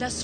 10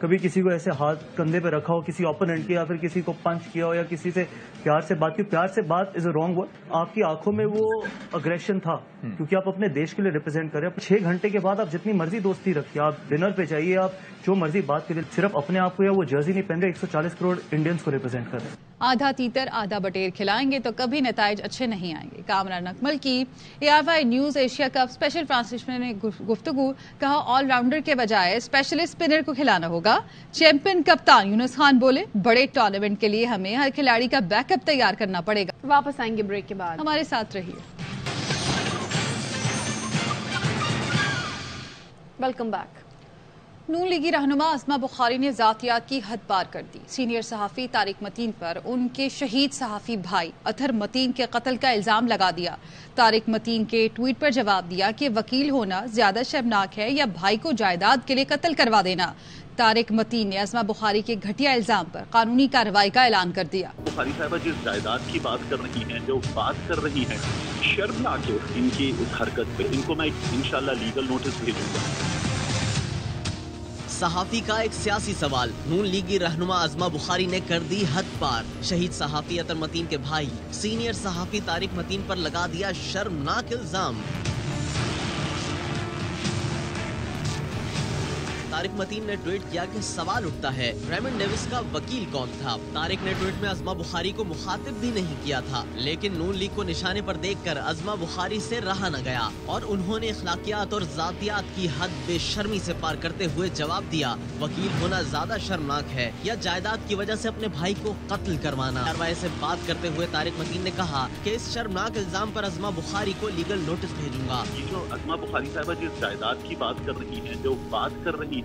کبھی کسی کو ایسے ہاتھ کندھے پہ رکھا ہو کسی اوپوننٹ کے، یا پھر کسی کو پنچ کیا ہو، یا کسی سے پیار سے بات کی. پیار سے بات از اے رانگ ورڈ. آپ کی آنکھوں میں وہ اگریشن تھا کیونکہ آپ اپنے دیش کے لیے ریپرزینٹ کر رہے ہیں. 6 گھنٹے کے بعد آپ جتنی مرضی دوستی رکھیے، آپ ڈنر پہ جائیے، آپ جو مرضی بات کریے، صرف اپنے آپ کو یا وہ جرسی نہیں پہن رہے، 140 کروڑ انڈینس کو ریپرزینٹ کر رہے ہیں. آدھا تیتر آدھا بٹیر کھلائیں گے تو کبھی نتائج اچھے نہیں آئیں گے. کامران اکمل کی AFI news Asia cup special translation میں گفتگو. کہا آل راؤنڈر کے بجائے اسپیشلسٹ اسپنر کو کھلانا ہوگا. چیمپئن کپتان یونس خان بولے بڑے ٹورنامنٹ کے لیے ہمیں ہر کھلاڑی کا بیک اپ تیار کرنا پڑے گا. واپس آئیں گے بریک کے بعد، ہمارے ساتھ رہیے. Welcome back. نون لیگی رہنما عظمہ بخاری نے ذاتیات کی حد پار کر دی. سینئر صحافی طارق متین پر ان کے شہید صحافی بھائی اطہر متین کے قتل کا الزام لگا دیا. طارق متین کے ٹویٹ پر جواب دیا کہ وکیل ہونا زیادہ شرمناک ہے یا بھائی کو جائیداد کے لیے قتل کروا دینا. طارق متین نے عظمہ بخاری کے گھٹیا الزام پر قانونی کارروائی کا اعلان کر دیا. بخاری صاحبہ جس جائیداد کی بات کر رہی ہیں، جو بات کر رہی ہیں، شرمناک ہے ان کی اس حرکت پہ. ان کو میں انشاءاللہ لیگل نوٹس بھیجوں گا. صحافی کا ایک سیاسی سوال. نون لیگی رہنما عظمہ بخاری نے کر دی حد پار. شہید صحافی اطہر متین کے بھائی سینئر صحافی طارق متین پر لگا دیا شرمناک الزام. طارق متین نے ٹویٹ کیا کہ سوال اٹھتا ہے ریمن ڈیوس کا وکیل کون تھا. طارق نے ٹویٹ میں عظمہ بخاری کو مخاطب بھی نہیں کیا تھا، لیکن نون لیگ کو نشانے پر دیکھ کر عظمہ بخاری سے رہا نہ گیا اور انہوں نے اخلاقیات اور ذاتیات کی حد بے شرمی سے پار کرتے ہوئے جواب دیا وکیل ہونا زیادہ شرمناک ہے یا جائیداد کی وجہ سے اپنے بھائی کو قتل کروانا. کارروائی سے بات کرتے ہوئے طارق متین نے کہا کہ اس شرمناک الزام پر عظمہ بخاری کو لیگل نوٹس بھیجوں گا. یہ جو عظمہ بخاری صاحبہ جس جائیداد کی بات کر رہی ہیں، جو بات کر رہی ہیں،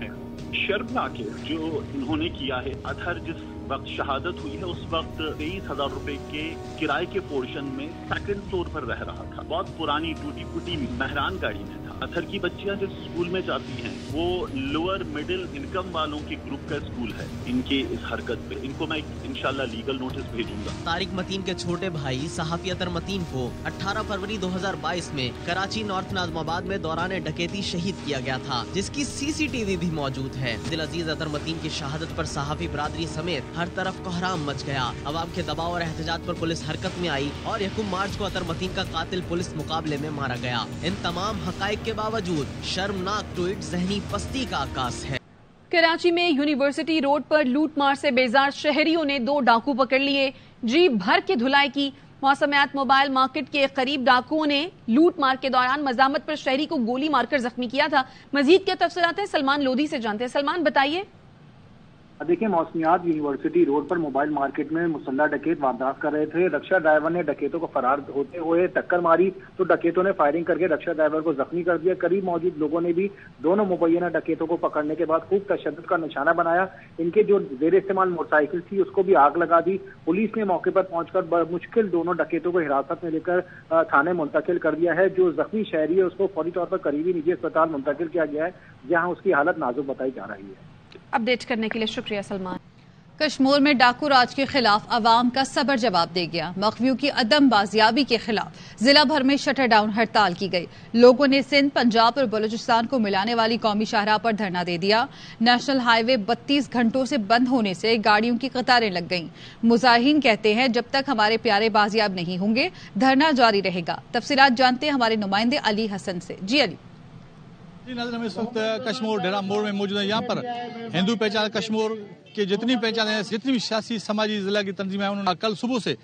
شرمناک ہے جو انہوں نے کیا ہے. اطہر جس وقت شہادت ہوئی ہے اس وقت 23,000 روپے کے کرائے کے پورشن میں سیکنڈ فلور پر رہ رہا تھا. بہت پرانی ٹوٹی پھوٹی مہران گاڑی میں تھا. اطہر کی بچیاں جس اسکول میں جاتی ہیں وہ لوور مڈل انکم والوں کے گروپ کا اسکول ہے. ان کی اس حرکت پہ ان کو میں انشاءاللہ لیگل نوٹس بھیجوں گا. طارق متین کے چھوٹے بھائی صحافی اطہر متین کو 18 فروری 2022 میں کراچی نارتھ ناظم آباد میں دوران ڈکیتی شہید کیا گیا تھا، جس کی CCTV بھی موجود ہے. دلعزیز اطہر متین کی شہادت پر صحافی برادری سمیت ہر طرف کوہرام مچ گیا. عوام کے دباؤ اور احتجاج پر پولیس حرکت میں آئی اور 1 مارچ کو اطہر متین کا قاتل پولیس مقابلے میں مارا گیا. ان تمام حقائق کے باوجود شرمناک ٹویٹ ذہنی پستی کا عکاس ہے. کراچی میں یونیورسٹی روڈ پر لوٹ مار سے بیزار شہریوں نے 2 ڈاکو پکڑ لیے. جیپ بھر کے دھلائی کی. موسمیات موبائل مارکیٹ کے قریب ڈاکوؤں نے لوٹ مار کے دوران مزاحمت پر شہری کو گولی مار کر زخمی کیا تھا. مزید کیا تفصیلات ہیں سلمان لودھی سے جانتے ہیں. سلمان بتائیے. دیکھیں موسمیات یونیورسٹی روڈ پر موبائل مارکیٹ میں مسلح ڈکیت واردات کر رہے تھے. رکشا ڈرائیور نے ڈکیتوں کو فرار ہوتے ہوئے ٹکر ماری تو ڈکیتوں نے فائرنگ کر کے رکشا ڈرائیور کو زخمی کر دیا. قریب موجود لوگوں نے بھی دونوں مبینہ ڈکیتوں کو پکڑنے کے بعد خوب تشدد کا نشانہ بنایا. ان کے جو زیر استعمال موٹر سائیکل تھی اس کو بھی آگ لگا دی. پولیس نے موقع پر پہنچ کر مشکل دونوں ڈکیتوں کو حراست میں لے کر تھانے منتقل کر دیا ہے. جو زخمی شہری ہے اس کو فوری طور پر قریبی نجی اسپتال منتقل کیا گیا ہے جہاں اس کی حالت نازک بتائی جا رہی ہے. اپڈیٹ کرنے کے لیے شکریہ سلمان. کشمور میں ڈاکو راج کے خلاف عوام کا صبر جواب دے گیا. مخفیوں کی عدم بازیابی کے خلاف ضلع بھر میں شٹر ڈاؤن ہڑتال کی گئی. لوگوں نے سندھ، پنجاب اور بلوچستان کو ملانے والی قومی شاہراہ پر دھرنا دے دیا. نیشنل ہائی وے 32 گھنٹوں سے بند ہونے سے گاڑیوں کی قطاریں لگ گئیں. مظاہرین کہتے ہیں جب تک ہمارے پیارے بازیاب نہیں ہوں گے دھرنا جاری رہے گا. تفصیلات جانتے ہیں ہمارے نمائندے علی حسن سے. جی علی. نظر میں اس وقت کشمور ڈیرا موڑ میں موجود ہے. یہاں پر ہندو پہچان کشمور کے جتنی پہچانیں ہیں، جتنی بھی سیاسی سماجی ضلع کی تنظیمیں ہیں، انہوں نے کل صبح سے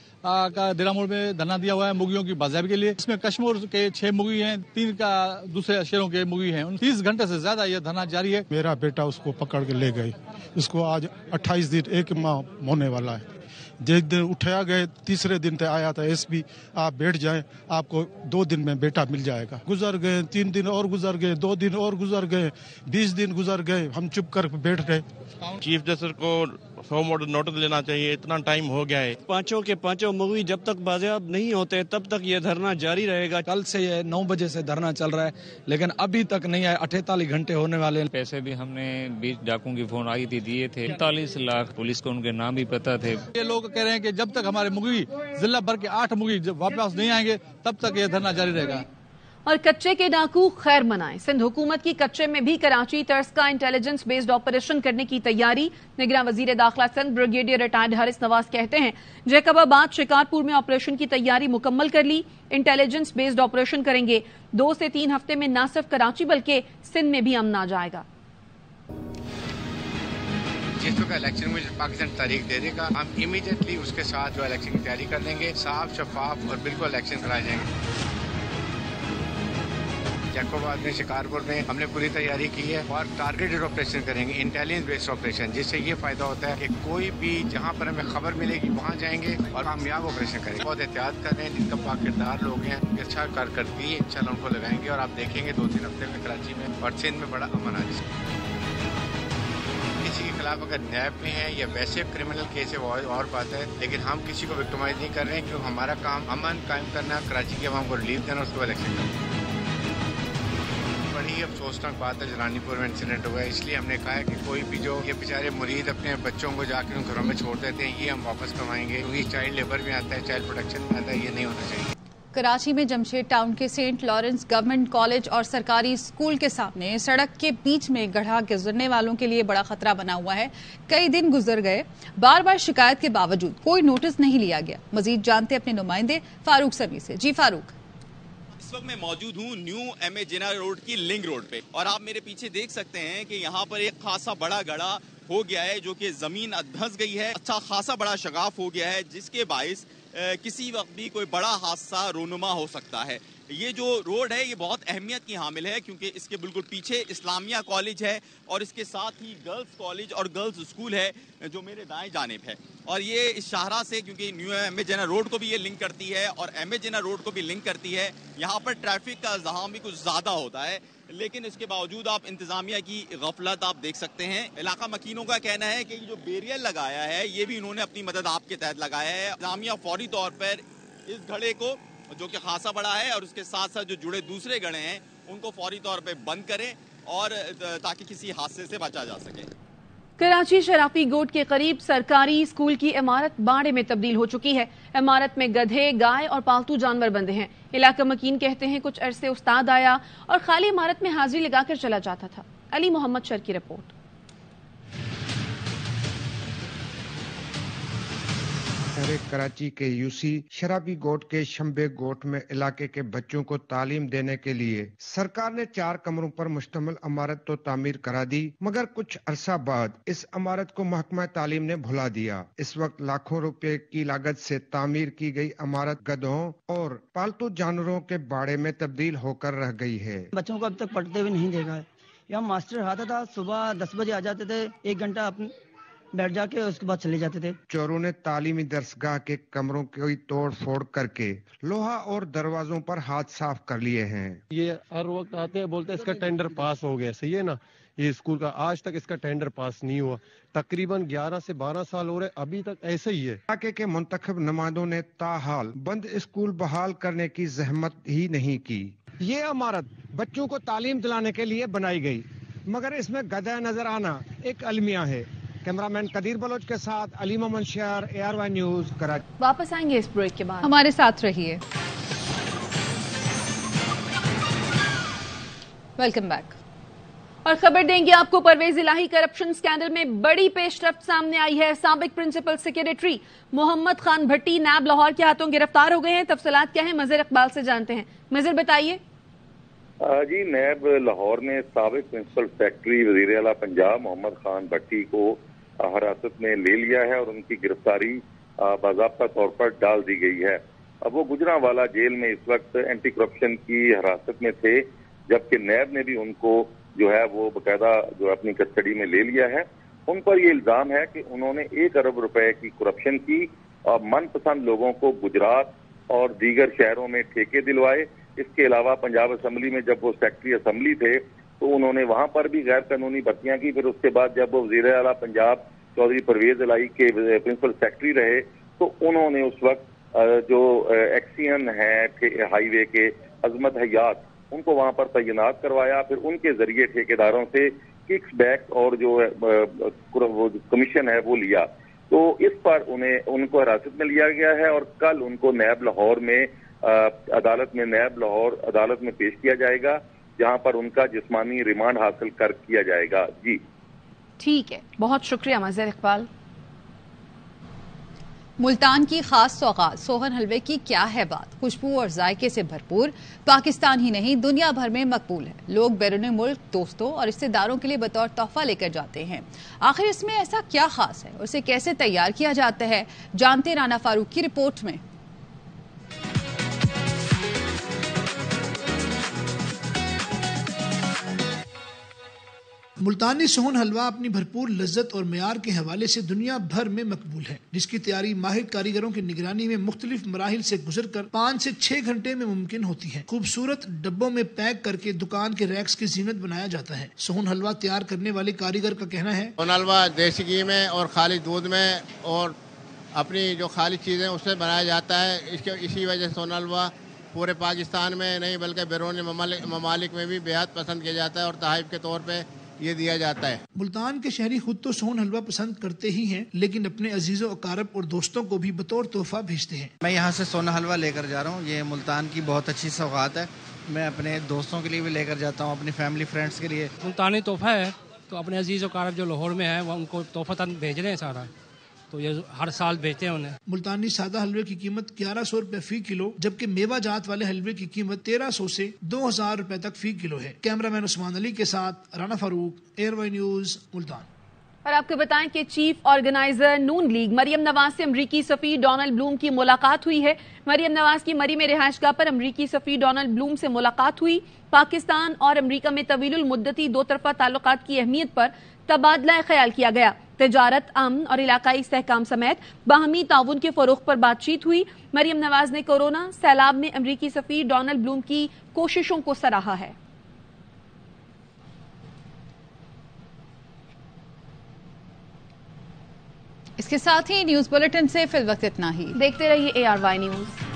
ڈیرا موڑ میں دھرنا دیا ہوا ہے مغیوں کی بازیابی کے لیے. اس میں کشمور کے 6 مغی ہیں، 3 کا دوسرے شہروں کے مغی ہیں. 30 گھنٹے سے زیادہ یہ دھرنا جاری ہے. میرا بیٹا اس کو پکڑ کے لے گئے. اس کو آج 28 دن 1 ماہ ہونے والا ہے. جس دن اٹھایا گئے تیسرے دن تک آیا تھا ایس پی آپ بیٹھ جائیں آپ کو 2 دن میں بیٹا مل جائے گا. گزر گئے 3 دن اور گزر گئے 2 دن اور گزر گئے 20 دن گزر گئے. ہم چپ کر بیٹھ گئے. چیف جسٹس کو 100 ماڈل نوٹس لینا چاہیے. اتنا ٹائم ہو گیا ہے. 5 کے 5 مغوی جب تک بازیاب نہیں ہوتے تب تک یہ دھرنا جاری رہے گا. کل سے یہ 9 بجے سے دھرنا چل رہا ہے لیکن ابھی تک نہیں آئے. 48 گھنٹے ہونے والے ہیں. پیسے بھی ہم نے 20 ڈاکوں کی فون آئی تھی دیے تھے. 45 لاکھ پولیس کو ان کے نام بھی پتا تھے. یہ لوگ کہہ رہے ہیں کہ جب تک ہمارے مغوی ضلع بھر کے 8 مغوی واپس نہیں آئیں گے تب تک یہ دھرنا جاری رہے گا. اور کچے کے ڈاکو خیر منائیں، سندھ حکومت کی کچے میں بھی کراچی طرز کا انٹیلیجنس بیسڈ آپریشن کرنے کی تیاری۔ نگراں وزیر داخلہ سندھ بریگیڈیئر ریٹائرڈ حارث نواز کہتے ہیں جیکب آباد شکارپور میں آپریشن کی تیاری مکمل کر لی، انٹیلیجنس بیسڈ آپریشن کریں گے۔ 2 سے 3 ہفتے میں نہ صرف کراچی بلکہ سندھ میں بھی امن آ جائے گا۔ جس وقت الیکشن میں پاکستان تاریخ دے دے گا، ہم امیڈیٹلی اس کے ساتھ جو الیکشن کی تیاری کر لیں گے، صاف شفاف اور بالکل الیکشن کرائے جائیں گے۔ جیکب آباد میں شکارپور میں ہم نے پوری تیاری کی ہے اور ٹارگیٹڈ آپریشن کریں گے، انٹیلیجنس بیسڈ آپریشن، جس سے یہ فائدہ ہوتا ہے کہ کوئی بھی جہاں پر ہمیں خبر ملے گی وہاں جائیں گے اور کامیاب آپریشن کریں گے۔ بہت احتیاط کر رہے ہیں، جن کا باکردار لوگ ہیں اچھا کارکردگی انشاءاللہ ان کو لگائیں گے اور آپ دیکھیں گے 2-3 ہفتے میں کراچی میں اور سندھ میں بڑا امن آ جائے گا۔ کسی کے خلاف اگر نیب میں ہے یا ویسے کرمنل کیس ہے وہ اور بات ہے، لیکن ہم کسی کو وکٹمائز نہیں کر رہے ہیں کیونکہ ہمارا کام امن قائم کرنا، کراچی کے عوام کو ریلیف دینا، اس کو الیکشن کرنا۔ بڑی افسوسناک بات ہے جلانی پور میں انسیڈنٹ ہوا ہے، اس لیے ہم نے کہا ہے کہ کوئی بھی جو یہ بیچارے مرید اپنے بچوں کو جا کے ان گھروں میں چھوڑ دیتے ہیں یہ ہم واپس کروائیں گے، کیونکہ چائلڈ لیبر میں آتا ہے، چائلڈ پروٹیکشن میں آتا ہے، یہ نہیں ہونا چاہیے۔ کراچی میں جمشید ٹاؤن کے سینٹ لارنس گورنمنٹ کالج اور سرکاری اسکول کے سامنے سڑک کے بیچ میں گڑھا گزرنے والوں کے لیے بڑا خطرہ بنا ہوا ہے۔ کئی دن گزر گئے، بار بار شکایت کے باوجود کوئی نوٹس نہیں لیا گیا۔ مزید جانتے اپنے نمائندے فاروق سمیع سے۔ جی فاروق۔ اس وقت میں موجود ہوں نیو ایم اے جناح روڈ کی لنک روڈ پہ اور آپ میرے پیچھے دیکھ سکتے ہیں کہ یہاں پر ایک خاصا بڑا گڑھا ہو گیا ہے جو کہ زمین دھنس گئی ہے، اچھا خاصا بڑا شگاف ہو گیا ہے جس کے باعث کسی وقت بھی کوئی بڑا حادثہ رونما ہو سکتا ہے۔ یہ جو روڈ ہے یہ بہت اہمیت کی حامل ہے کیونکہ اس کے بالکل پیچھے اسلامیہ کالج ہے اور اس کے ساتھ ہی گرلز کالج اور گرلز اسکول ہے جو میرے دائیں جانب ہے، اور یہ اس شاہراہ سے کیونکہ نیو ایم اے جناح روڈ کو بھی یہ لنک کرتی ہے اور ایم اے جناح روڈ کو بھی لنک کرتی ہے، یہاں پر ٹریفک کا ازدحام بھی کچھ زیادہ ہوتا ہے، لیکن اس کے باوجود آپ انتظامیہ کی غفلت آپ دیکھ سکتے ہیں۔ علاقہ مکینوں کا کہنا ہے کہ یہ جو بیریئر لگایا ہے یہ بھی انہوں نے اپنی مدد آپ کے تحت لگایا ہے۔ انتظامیہ فوری طور پر اس گھڑے کو جو کہ خاصا بڑا ہے اور اس کے ساتھ ساتھ جو جڑے دوسرے گڑھے ہیں ان کو فوری طور پہ بند کریں اور تاکہ کسی حادثے سے بچا جا سکے۔ کراچی شرافی گوٹ کے قریب سرکاری اسکول کی عمارت باڑے میں تبدیل ہو چکی ہے۔ عمارت میں گدھے، گائے اور پالتو جانور بندھے ہیں۔ علاقہ مکین کہتے ہیں کچھ عرصے استاد آیا اور خالی عمارت میں حاضری لگا کر چلا جاتا تھا۔ علی محمد شر کی رپورٹ۔ کراچی کے یوسی شرابی گوٹ کے شمبے گوٹ میں علاقے کے بچوں کو تعلیم دینے کے لیے سرکار نے 4 کمروں پر مشتمل عمارت تو تعمیر کرا دی، مگر کچھ عرصہ بعد اس عمارت کو محکمہ تعلیم نے بھلا دیا۔ اس وقت لاکھوں روپے کی لاگت سے تعمیر کی گئی عمارت گدھوں اور پالتو جانوروں کے باڑے میں تبدیل ہو کر رہ گئی ہے۔ بچوں کو اب تک پڑھتے ہوئے نہیں دیکھا ہے۔ یہاں ماسٹر آتا تھا، صبح 10 بجے آ جاتے تھے، 1 گھنٹہ اپنے بیٹھ جا کے اس کے بعد چلے جاتے تھے۔ چوروں نے تعلیمی درسگاہ کے کمروں کی توڑ پھوڑ کر کے لوہا اور دروازوں پر ہاتھ صاف کر لیے ہیں۔ یہ ہر وقت آتے ہیں، بولتے ہیں اس کا ٹینڈر پاس ہو گیا، صحیح ہے نا، یہ اسکول کا آج تک اس کا ٹینڈر پاس نہیں ہوا، تقریباً 11 سے 12 سال ہو رہے، ابھی تک ایسے ہی ہے۔ علاقے کے منتخب نمائندوں نے تاحال بند اسکول بحال کرنے کی زحمت ہی نہیں کی۔ یہ عمارت بچوں کو تعلیم دلانے کے لیے بنائی گئی، مگر اس میں گدھے نظر آنا ایک المیہ ہے۔ کیمرہ مین قدیر بلوچ کے ساتھ علی محمد شہر، ARY نیوز، کراچی۔ واپس آئیں گے اس بریک کے بعد، ہمارے ساتھ رہیے۔ Welcome back. اور خبر دیں گے آپ کو پرویز الہی کرپشن سکینڈل میں بڑی پیش رفت سامنے آئی ہے۔ سابق پرنسپل سیکریٹری محمد خان بھٹی نیب لاہور کے ہاتھوں گرفتار ہو گئے ہیں۔ تفصیلات کیا ہیں مظہر اقبال سے جانتے ہیں۔ مظہر بتائیے۔ جی، نیب لاہور نے سابق پرنسپل سیکرٹری وزیر اعلیٰ پنجاب محمد خان بھٹی کو حراست میں لے لیا ہے اور ان کی گرفتاری باضابطہ طور پر ڈال دی گئی ہے۔ اب وہ گجرانوالہ جیل میں اس وقت اینٹی کرپشن کی حراست میں تھے، جبکہ نیب نے بھی ان کو جو ہے وہ باقاعدہ جو اپنی کسٹڈی میں لے لیا ہے۔ ان پر یہ الزام ہے کہ انہوں نے 1 ارب روپے کی کرپشن کی اور من پسند لوگوں کو گجرات اور دیگر شہروں میں ٹھیکے دلوائے۔ اس کے علاوہ پنجاب اسمبلی میں جب وہ سیکرٹری اسمبلی تھے تو انہوں نے وہاں پر بھی غیر قانونی بھرتیاں کی۔ پھر اس کے بعد جب وہ وزیر اعلیٰ پنجاب چودھری پرویز الہی کے پرنسپل سیکرٹری رہے تو انہوں نے اس وقت جو ایکسین ہیں ہائی وے کے عظمت حیات ان کو وہاں پر تعینات کروایا، پھر ان کے ذریعے ٹھیکیداروں سے ککس بیک اور جو کمیشن ہے وہ لیا۔ تو اس پر ان کو حراست میں لیا گیا ہے اور کل ان کو نیب لاہور میں عدالت میں نیب لاہور عدالت میں پیش کیا جائے گا، جہاں پر ان کا جسمانی ریمانڈ حاصل کیا جائے گا۔ جی ٹھیک ہے، بہت شکریہ مظہر اقبال۔ ملتان کی خاص سوغات سوہن حلوے کی کیا ہے بات، خوشبو اور ذائقے سے بھرپور، پاکستان ہی نہیں دنیا بھر میں مقبول ہے۔ لوگ بیرون ملک دوستوں اور رشتہ داروں کے لیے بطور تحفہ لے کر جاتے ہیں۔ آخر اس میں ایسا کیا خاص ہے، اسے کیسے تیار کیا جاتا ہے، جانتے رانا فاروق کی رپورٹ میں۔ ملتانی سوہن حلوہ اپنی بھرپور لذت اور معیار کے حوالے سے دنیا بھر میں مقبول ہے، جس کی تیاری ماہر کاریگروں کی نگرانی میں مختلف مراحل سے گزر کر 5 سے 6 گھنٹے میں ممکن ہوتی ہے۔ خوبصورت ڈبوں میں پیک کر کے دکان کے ریکس کی زینت بنایا جاتا ہے۔ سوہن حلوہ تیار کرنے والے کاریگر کا کہنا ہے، سوہن حلوہ دیسی گھی میں اور خالص دودھ میں اور اپنی جو خالص چیزیں اس سے بنایا جاتا ہے۔ اسی وجہ سے سوہن حلوہ پورے پاکستان میں نہیں بلکہ بیرون ممالک میں بھی بےحد پسند کیا جاتا ہے اور تحائف کے طور پہ یہ دیا جاتا ہے۔ ملتان کے شہری خود تو سوہن حلوہ پسند کرتے ہی ہیں، لیکن اپنے عزیزوں اقارب اور دوستوں کو بھی بطور تحفہ بھیجتے ہیں۔ میں یہاں سے سوہن حلوہ لے کر جا رہا ہوں، یہ ملتان کی بہت اچھی سوغات ہے، میں اپنے دوستوں کے لیے بھی لے کر جاتا ہوں، اپنی فیملی فرینڈس کے لیے۔ ملتانی تحفہ ہے تو اپنے عزیز اقارب جو لاہور میں ہیں وہ ان کو تحفہ بھیج رہے ہیں سارا، تو یہ ہر سال بھیجتے ہیں انہیں۔ ملتانی سادہ حلوے کی قیمت 1100 روپے فی کلو، جبکہ میوہ جات والے حلوے کی قیمت 1300 سے 2000 روپے تک فی کلو ہے۔ کیمرہ مین عثمان علی کے ساتھ رانا فاروق، ایئر وائی نیوز، ملتان۔ اور آپ کو بتائیں کہ چیف آرگنائزر نون لیگ مریم نواز سے امریکی سفیر ڈونلڈ بلوم کی ملاقات ہوئی ہے۔ مریم نواز کی مری میں رہائش گاہ پر امریکی سفیر ڈونلڈ بلوم سے ملاقات ہوئی۔ پاکستان اور امریکہ میں طویل المدتی دو طرفہ تعلقات کی اہمیت پر تبادلہ خیال کیا گیا۔ تجارت، امن اور علاقائی استحکام سمیت باہمی تعاون کے فروغ پر بات چیت ہوئی۔ مریم نواز نے کورونا سیلاب میں امریکی سفیر ڈونلڈ بلوم کی کوششوں کو سراہا ہے۔ اس کے ساتھ ہی نیوز بلیٹن سے فی الوقت اتنا ہی۔ دیکھتے رہیے ARY نیوز۔